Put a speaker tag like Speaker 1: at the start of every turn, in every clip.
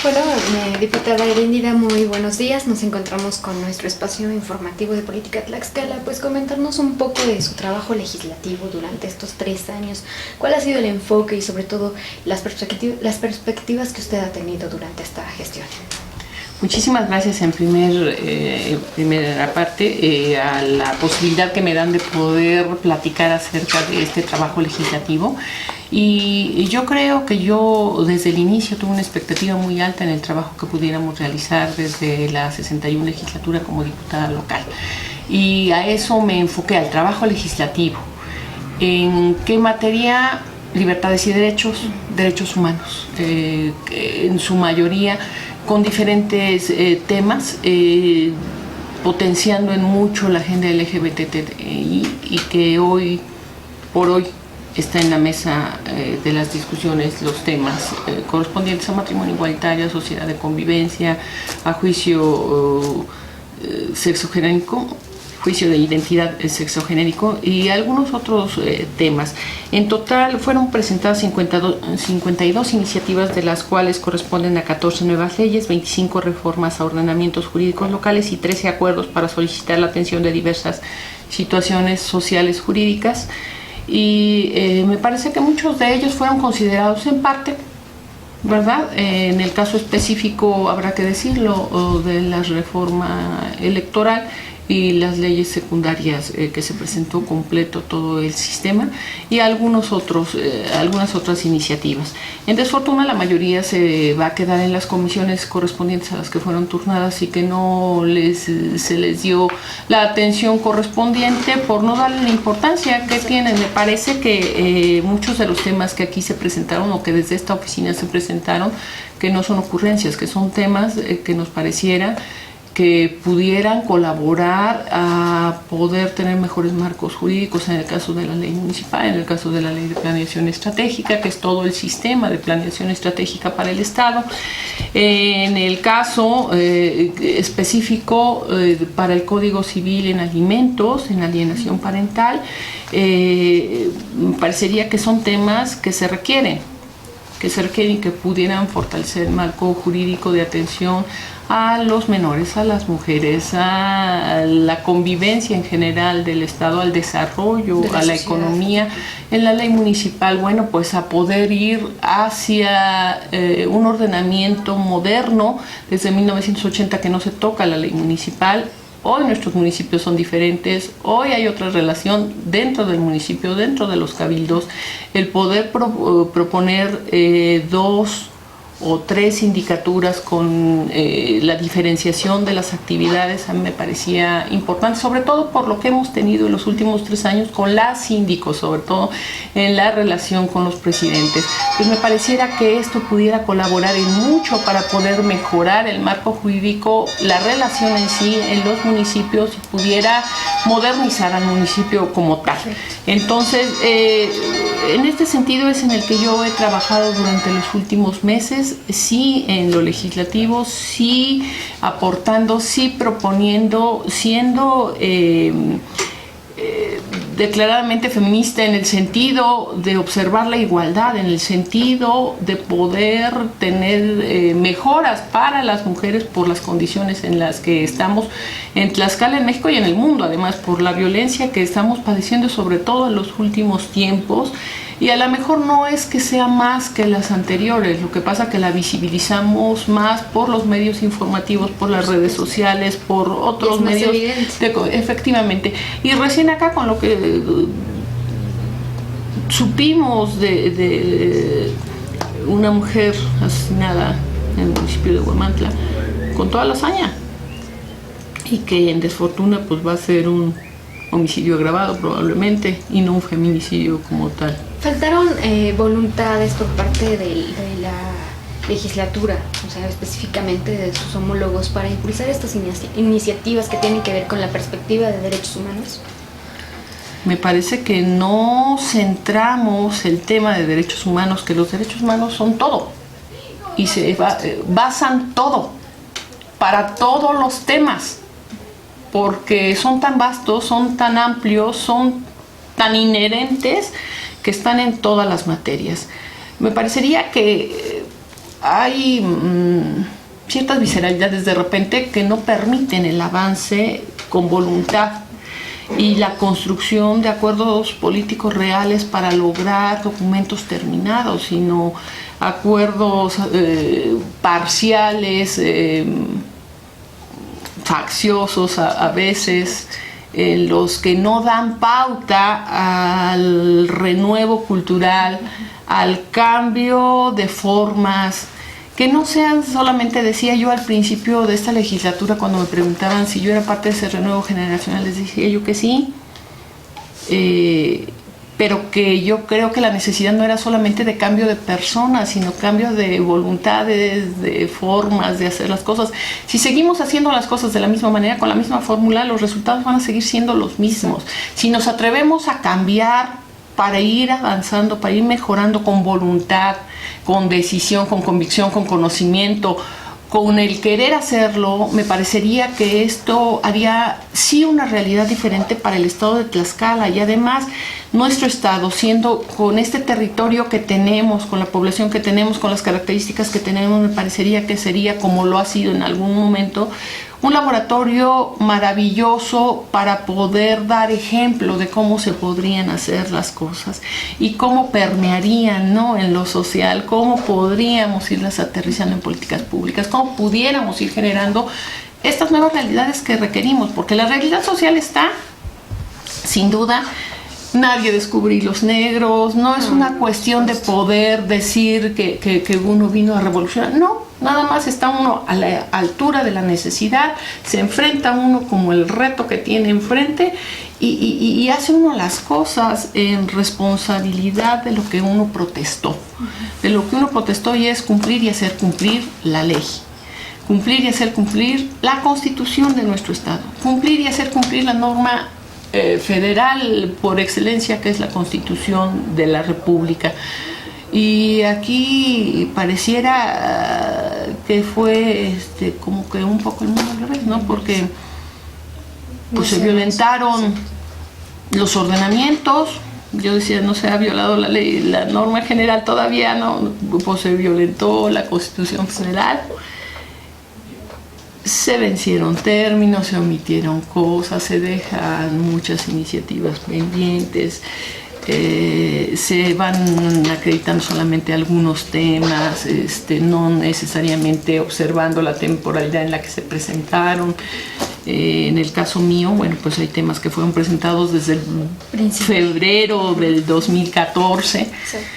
Speaker 1: Hola, diputada Heréndida, muy buenos días. Nos encontramos con nuestro espacio informativo de Política Tlaxcala. Pues comentarnos un poco de su trabajo legislativo durante estos 3 años. ¿Cuál ha sido el enfoque y sobre todo las perspectivas que usted ha tenido durante esta gestión?
Speaker 2: Muchísimas gracias en primera parte a la posibilidad que me dan de poder platicar acerca de este trabajo legislativo. Y yo creo que yo desde el inicio tuve una expectativa muy alta en el trabajo que pudiéramos realizar desde la 61 legislatura como diputada local. Y a eso me enfoqué, al trabajo legislativo. ¿En qué materia? Libertades y derechos humanos, en su mayoría con diferentes temas, potenciando en mucho la agenda LGBTI y que hoy por hoy está en la mesa de las discusiones los temas correspondientes a matrimonio igualitario, a sociedad de convivencia, a juicio sexogenérico, juicio de identidad sexogenérico y algunos otros temas. En total fueron presentadas 52 iniciativas, de las cuales corresponden a 14 nuevas leyes, 25 reformas a ordenamientos jurídicos locales y 13 acuerdos para solicitar la atención de diversas situaciones sociales jurídicas. Y me parece que muchos de ellos fueron considerados en parte, ¿verdad? En el caso específico, habrá que decirlo, de la reforma electoral y las leyes secundarias que se presentó completo todo el sistema y algunas otras iniciativas. En desfortuna, la mayoría se va a quedar en las comisiones correspondientes a las que fueron turnadas y que no se les dio la atención correspondiente por no darle la importancia que tienen. Me parece que muchos de los temas que aquí se presentaron o que desde esta oficina se presentaron, que no son ocurrencias, que son temas que nos pareciera que pudieran colaborar a poder tener mejores marcos jurídicos en el caso de la ley municipal, en el caso de la ley de planeación estratégica, que es todo el sistema de planeación estratégica para el Estado. En el caso específico para el Código Civil en alimentos, en alienación parental, me parecería que son temas que se requieren y que pudieran fortalecer el marco jurídico de atención a los menores, a las mujeres, a la convivencia en general del Estado, al desarrollo, a la economía. En la ley municipal, bueno, pues a poder ir hacia un ordenamiento moderno. Desde 1980 que no se toca la ley municipal. Hoy nuestros municipios son diferentes, hoy hay otra relación dentro del municipio, dentro de los cabildos. El poder proponer 2 o 3 sindicaturas con la diferenciación de las actividades a mí me parecía importante, sobre todo por lo que hemos tenido en los últimos 3 años con las síndicos, sobre todo en la relación con los presidentes. Pues me pareciera que esto pudiera colaborar en mucho para poder mejorar el marco jurídico, la relación en sí en los municipios y pudiera modernizar al municipio como tal. Entonces, en este sentido es en el que yo he trabajado durante los últimos meses. Sí en lo legislativo, sí aportando, sí proponiendo, siendo declaradamente feminista en el sentido de observar la igualdad, en el sentido de poder tener mejoras para las mujeres por las condiciones en las que estamos en Tlaxcala, en México y en el mundo, además por la violencia que estamos padeciendo sobre todo en los últimos tiempos. Y a lo mejor no es que sea más que las anteriores, lo que pasa que la visibilizamos más por los medios informativos, por las redes sociales, por otros medios. Efectivamente. Y recién acá con lo que supimos de una mujer asesinada en el municipio de Huamantla, con toda la hazaña, y que en desfortuna pues va a ser un homicidio agravado probablemente y no un feminicidio como tal.
Speaker 1: ¿Faltaron voluntades por parte de la legislatura, o sea, específicamente de sus homólogos, para impulsar estas iniciativas que tienen que ver con la perspectiva de derechos humanos?
Speaker 2: Me parece que no centramos el tema de derechos humanos, que los derechos humanos son todo y se basan todo, para todos los temas, porque son tan vastos, son tan amplios, son tan inherentes que están en todas las materias. Me parecería que hay ciertas visceralidades de repente que no permiten el avance con voluntad y la construcción de acuerdos políticos reales para lograr documentos terminados, sino acuerdos parciales, facciosos a veces, los que no dan pauta al renuevo cultural, al cambio de formas, que no sean solamente, decía yo al principio de esta legislatura cuando me preguntaban si yo era parte de ese renuevo generacional, les decía yo que sí, pero que yo creo que la necesidad no era solamente de cambio de personas, sino cambio de voluntades, de formas de hacer las cosas. Si seguimos haciendo las cosas de la misma manera, con la misma fórmula, los resultados van a seguir siendo los mismos. Si nos atrevemos a cambiar para ir avanzando, para ir mejorando con voluntad, con decisión, con convicción, con conocimiento, con el querer hacerlo, me parecería que esto haría sí una realidad diferente para el estado de Tlaxcala. Y además nuestro estado, siendo con este territorio que tenemos, con la población que tenemos, con las características que tenemos, me parecería que sería, como lo ha sido en algún momento, un laboratorio maravilloso para poder dar ejemplo de cómo se podrían hacer las cosas y cómo permearían, ¿no?, en lo social, cómo podríamos irlas aterrizando en políticas públicas, cómo pudiéramos ir generando estas nuevas realidades que requerimos, porque la realidad social está, sin duda. Nadie descubre hilos negros, no es una cuestión de poder decir que uno vino a revolucionar, no, nada más está uno a la altura de la necesidad, se enfrenta uno como el reto que tiene enfrente y hace uno las cosas en responsabilidad de lo que uno protestó, y es cumplir y hacer cumplir la ley. Cumplir y hacer cumplir la Constitución de nuestro Estado, cumplir y hacer cumplir la norma federal por excelencia, que es la Constitución de la República. Y aquí pareciera que fue como que un poco el mundo al revés, ¿no? Porque pues se violentaron los ordenamientos. Yo decía, no se ha violado la ley, la norma general todavía, no, pues se violentó la Constitución federal. Se vencieron términos, se omitieron cosas, se dejan muchas iniciativas pendientes, se van acreditando solamente algunos temas, no necesariamente observando la temporalidad en la que se presentaron. En el caso mío, bueno, pues hay temas que fueron presentados desde el febrero del 2014. Exacto.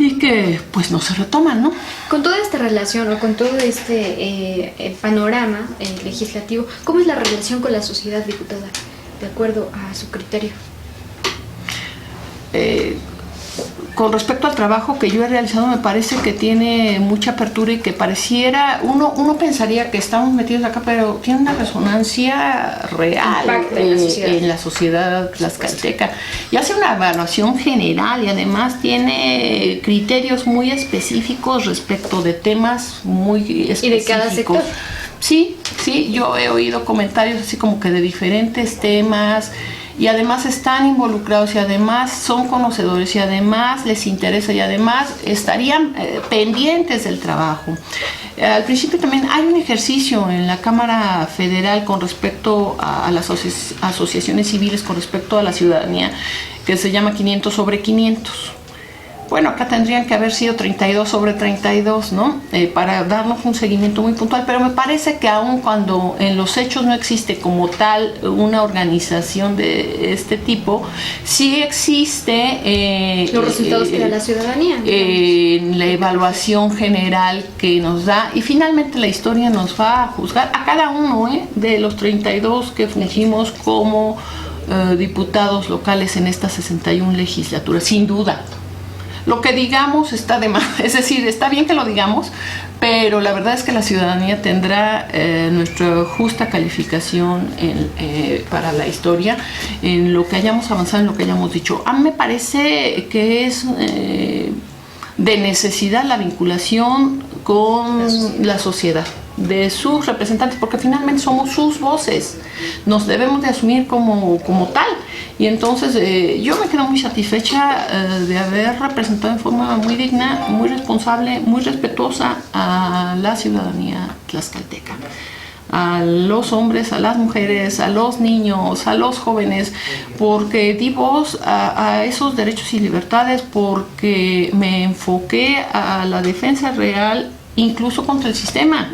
Speaker 2: Y que pues no se retoman, ¿no?
Speaker 1: Con toda esta relación o con todo este panorama legislativo, ¿cómo es la relación con la sociedad, diputada, de acuerdo a su criterio?
Speaker 2: Con respecto al trabajo que yo he realizado, me parece que tiene mucha apertura y que pareciera, uno pensaría que estamos metidos acá, pero tiene una resonancia real en la sociedad tlaxcalteca. Y hace una evaluación general y además tiene criterios muy específicos respecto de temas muy específicos.
Speaker 1: ¿Y de cada sector?
Speaker 2: Sí, yo he oído comentarios así como que de diferentes temas. Y además están involucrados y además son conocedores y además les interesa y además estarían pendientes del trabajo. Al principio también hay un ejercicio en la Cámara Federal con respecto a las asociaciones civiles, con respecto a la ciudadanía, que se llama 500 sobre 500. Bueno, acá tendrían que haber sido 32 sobre 32, ¿no? Para darnos un seguimiento muy puntual, pero me parece que aun cuando en los hechos no existe como tal una organización de este tipo, sí existe
Speaker 1: los resultados que da la ciudadanía,
Speaker 2: en la evaluación general que nos da, y finalmente la historia nos va a juzgar a cada uno de los 32 que fungimos como diputados locales en esta 61 legislatura, sin duda. Lo que digamos está de más, es decir, está bien que lo digamos, pero la verdad es que la ciudadanía tendrá nuestra justa calificación para la historia en lo que hayamos avanzado, en lo que hayamos dicho. A mí me parece que es de necesidad la vinculación con la sociedad, de sus representantes, porque finalmente somos sus voces, nos debemos de asumir como tal. Y entonces yo me quedo muy satisfecha de haber representado en forma muy digna, muy responsable, muy respetuosa a la ciudadanía tlaxcalteca, a los hombres, a las mujeres, a los niños, a los jóvenes, porque di voz a esos derechos y libertades, porque me enfoqué a la defensa real, incluso contra el sistema.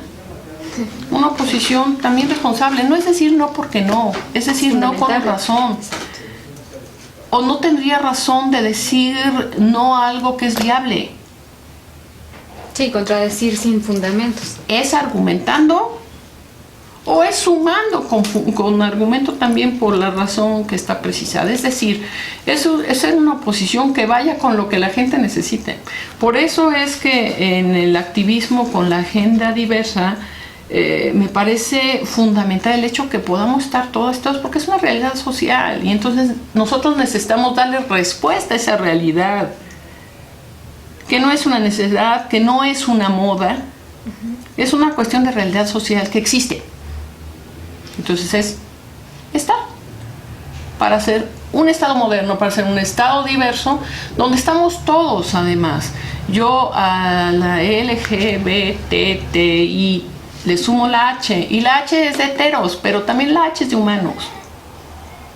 Speaker 2: Una oposición también responsable, no es decir no porque no, es decir no con razón. O no tendría razón de decir no a algo que es viable.
Speaker 1: Sí, contradecir sin fundamentos.
Speaker 2: ¿Es argumentando o es sumando con argumento también por la razón que está precisada? Es decir, eso es ser una oposición que vaya con lo que la gente necesite. Por eso es que en el activismo con la agenda diversa me parece fundamental el hecho que podamos estar todos, porque es una realidad social y entonces nosotros necesitamos darle respuesta a esa realidad, que no es una necesidad, que no es una moda, es una cuestión de realidad social que existe. Entonces es estar para ser un Estado moderno, para ser un Estado diverso, donde estamos todos además. Yo a la LGBTI le sumo la H, y la H es de heteros, pero también la H es de humanos.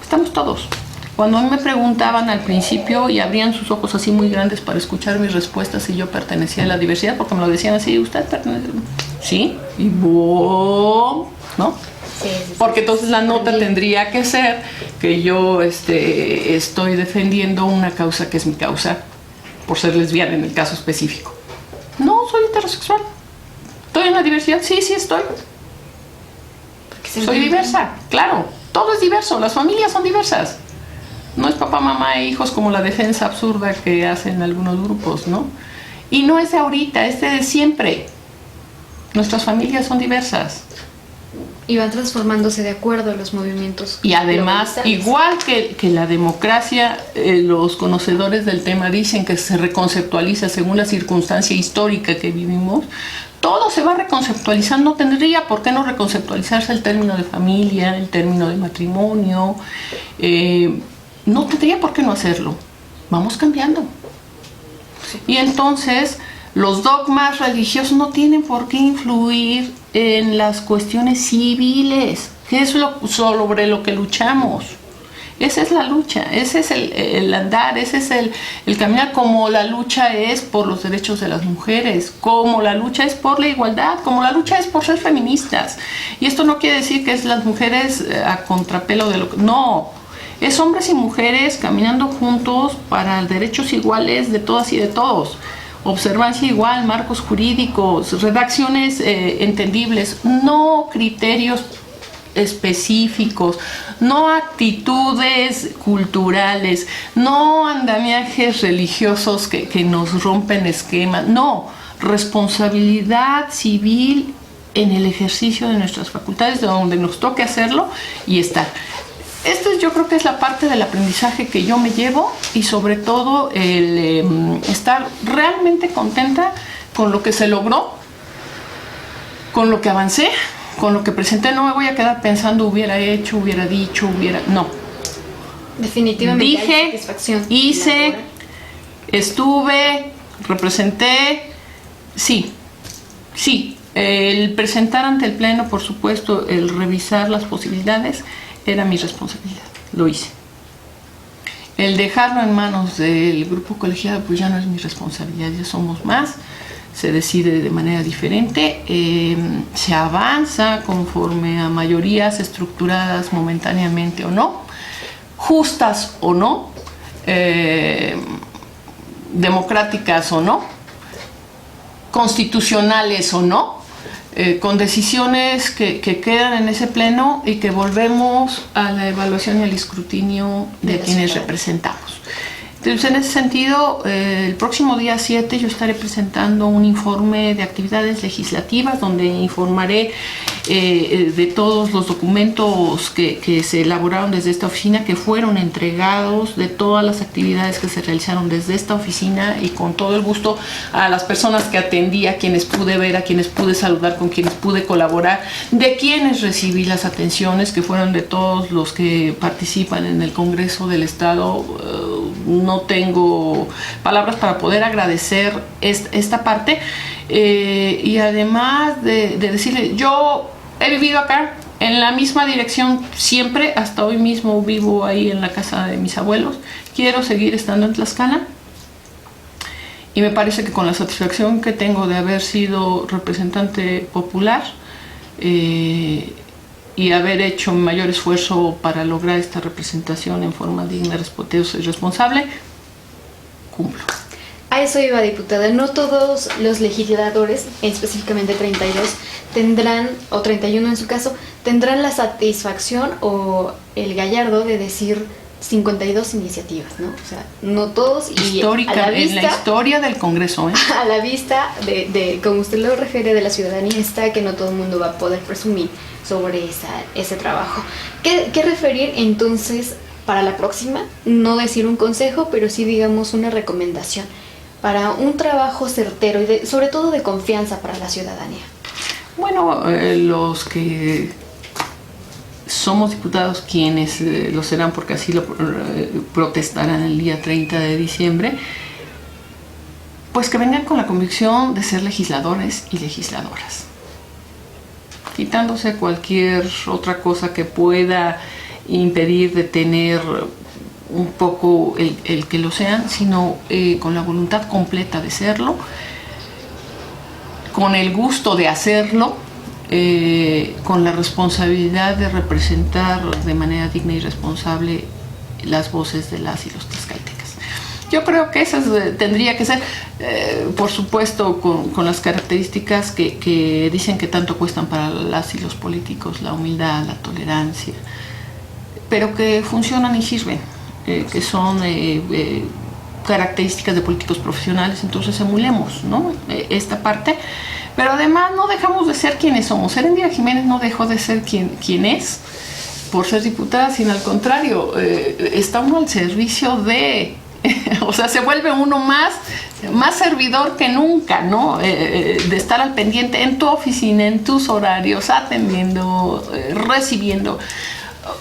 Speaker 2: Estamos todos. Cuando a mí me preguntaban al principio y abrían sus ojos así muy grandes para escuchar mis respuestas si yo pertenecía a la diversidad, porque me lo decían así, ¿usted pertenece? Sí, y boom, ¿no? Sí, porque entonces la nota tendría que ser que yo estoy defendiendo una causa que es mi causa, por ser lesbiana en el caso específico. No, soy heterosexual. ¿Estoy en la diversidad? Sí, sí estoy. Soy diversa, claro. Todo es diverso, las familias son diversas. No es papá, mamá e hijos como la defensa absurda que hacen algunos grupos, ¿no? Y no es de ahorita, es de siempre. Nuestras familias son diversas.
Speaker 1: Y van transformándose de acuerdo a los movimientos.
Speaker 2: Y además, igual que la democracia, los conocedores del tema dicen que se reconceptualiza según la circunstancia histórica que vivimos. Todo se va reconceptualizando. ¿Tendría por qué no reconceptualizarse el término de familia, el término de matrimonio? No tendría por qué no hacerlo. Vamos cambiando. Y entonces los dogmas religiosos no tienen por qué influir en las cuestiones civiles, que es sobre lo que luchamos. Esa es la lucha, ese es el andar, ese es el caminar, como la lucha es por los derechos de las mujeres, como la lucha es por la igualdad, como la lucha es por ser feministas. Y esto no quiere decir que es las mujeres a contrapelo de lo que... No, es hombres y mujeres caminando juntos para derechos iguales de todas y de todos. Observancia igual, marcos jurídicos, redacciones entendibles, no criterios específicos, no actitudes culturales, no andamiajes religiosos que nos rompen esquemas, no, responsabilidad civil en el ejercicio de nuestras facultades, de donde nos toque hacerlo y estar. Esto yo creo que es la parte del aprendizaje que yo me llevo y sobre todo el estar realmente contenta con lo que se logró, con lo que avancé, con lo que presenté. No me voy a quedar pensando hubiera hecho, hubiera dicho, no.
Speaker 1: Definitivamente
Speaker 2: dije,
Speaker 1: hay satisfacción.
Speaker 2: hice, estuve, representé, sí, el presentar ante el pleno, por supuesto, el revisar las posibilidades era mi responsabilidad, lo hice. El dejarlo en manos del grupo colegiado pues ya no es mi responsabilidad, ya somos más, se decide de manera diferente, se avanza conforme a mayorías estructuradas momentáneamente o no, justas o no, democráticas o no, constitucionales o no, con decisiones que quedan en ese pleno y que volvemos a la evaluación y al escrutinio de quienes representamos. Entonces, en ese sentido, el próximo día 7 yo estaré presentando un informe de actividades legislativas donde informaré de todos los documentos que se elaboraron desde esta oficina, que fueron entregados, de todas las actividades que se realizaron desde esta oficina, y con todo el gusto a las personas que atendí, a quienes pude ver, a quienes pude saludar, con quienes pude colaborar, de quienes recibí las atenciones, que fueron de todos los que participan en el Congreso del Estado. No tengo palabras para poder agradecer esta parte, y además de decirle, yo he vivido acá en la misma dirección siempre, hasta hoy mismo vivo ahí en la casa de mis abuelos, quiero seguir estando en Tlaxcala, y me parece que con la satisfacción que tengo de haber sido representante popular y haber hecho mi mayor esfuerzo para lograr esta representación en forma digna, respetuosa y responsable, cumplo.
Speaker 1: A eso iba, diputada. No todos los legisladores, específicamente 32, tendrán, o 31 en su caso, tendrán la satisfacción o el gallardo de decir 52 iniciativas, ¿no? O sea, no todos.
Speaker 2: Histórica, a la vista, en la historia del Congreso,
Speaker 1: a la vista de como usted lo refiere, de la ciudadanía, está que no todo el mundo va a poder presumir sobre ese trabajo. ¿Qué referir entonces para la próxima? No decir un consejo, pero sí, digamos, una recomendación para un trabajo certero y sobre todo de confianza para la ciudadanía.
Speaker 2: Bueno, los que somos diputados, quienes lo serán porque así lo protestarán el día 30 de diciembre, pues que vengan con la convicción de ser legisladores y legisladoras, quitándose cualquier otra cosa que pueda impedir de tener un poco el que lo sean, sino con la voluntad completa de serlo, con el gusto de hacerlo, con la responsabilidad de representar de manera digna y responsable las voces de las y los tlaxcaltecas. Yo creo que esa tendría que ser, por supuesto, con las características que dicen que tanto cuestan para las y los políticos: la humildad, la tolerancia, pero que funcionan y sirven, que son características de políticos profesionales. Entonces emulemos, ¿no?, esta parte, pero además no dejamos de ser quienes somos. Erendira Jiménez no dejó de ser quien es por ser diputada, sino al contrario, está uno al servicio de, o sea, se vuelve uno más servidor que nunca, ¿no? De estar al pendiente en tu oficina, en tus horarios, atendiendo, recibiendo.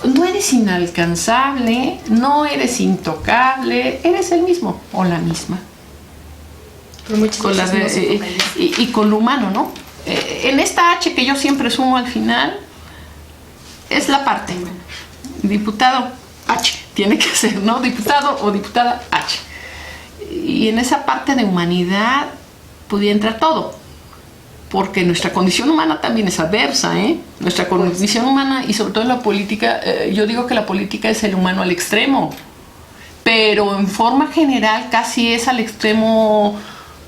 Speaker 2: No eres inalcanzable, no eres intocable, eres el mismo o la misma. Y con lo humano, ¿no? En esta H que yo siempre sumo al final, es la parte. Diputado H tiene que ser, ¿no? Diputado o diputada H. Y en esa parte de humanidad podía entrar todo, porque nuestra condición humana también es adversa, ¿eh? Nuestra condición humana, y sobre todo en la política, yo digo que la política es el humano al extremo, pero en forma general casi es al extremo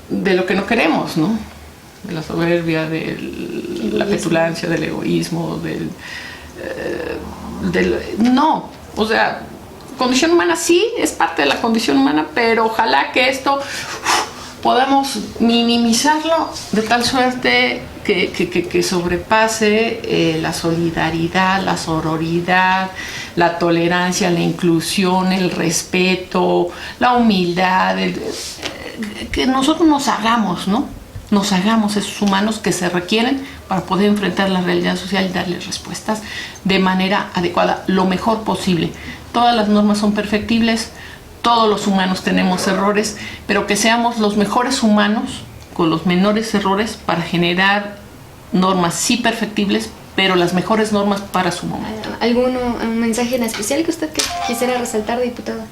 Speaker 2: de lo que no queremos, ¿no? De la soberbia, de la petulancia, del egoísmo, no, o sea, condición humana sí es parte de la condición humana, pero ojalá que esto podamos minimizarlo de tal suerte que sobrepase la solidaridad, la sororidad, la tolerancia, la inclusión, el respeto, la humildad, que nosotros nos hagamos, ¿no? Nos hagamos esos humanos que se requieren para poder enfrentar la realidad social y darles respuestas de manera adecuada, lo mejor posible. Todas las normas son perfectibles, todos los humanos tenemos errores, pero que seamos los mejores humanos con los menores errores para generar normas sí perfectibles, pero las mejores normas para su momento.
Speaker 1: ¿Un mensaje en especial que usted quisiera resaltar, diputada?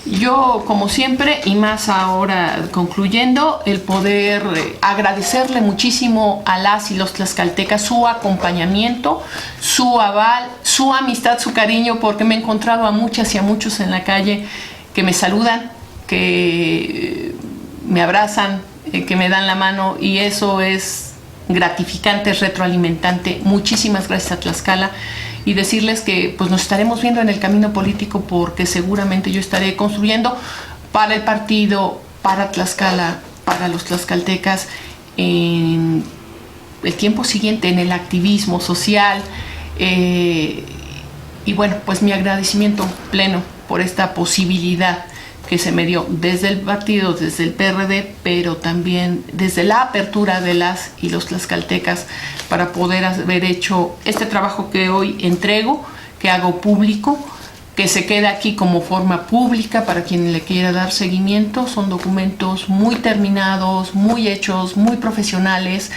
Speaker 2: Yo, como siempre, y más ahora concluyendo, el poder agradecerle muchísimo a las y los tlaxcaltecas su acompañamiento, su aval, su amistad, su cariño, porque me he encontrado a muchas y a muchos en la calle que me saludan, que me abrazan, que me dan la mano, y eso es gratificante, es retroalimentante. Muchísimas gracias a Tlaxcala, y decirles que pues nos estaremos viendo en el camino político, porque seguramente yo estaré construyendo para el partido, para Tlaxcala, para los tlaxcaltecas en el tiempo siguiente, en el activismo social. Y bueno, pues mi agradecimiento pleno por esta posibilidad que se me dio desde el partido, desde el PRD, pero también desde la apertura de las y los tlaxcaltecas para poder haber hecho este trabajo que hoy entrego, que hago público, que se queda aquí como forma pública para quien le quiera dar seguimiento. Son documentos muy terminados, muy hechos, muy profesionales,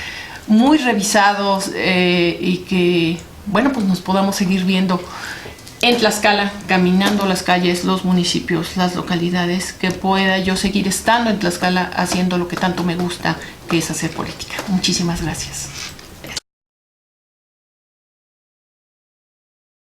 Speaker 2: muy revisados, y que, bueno, pues nos podamos seguir viendo en Tlaxcala, caminando las calles, los municipios, las localidades, que pueda yo seguir estando en Tlaxcala haciendo lo que tanto me gusta, que es hacer política. Muchísimas gracias.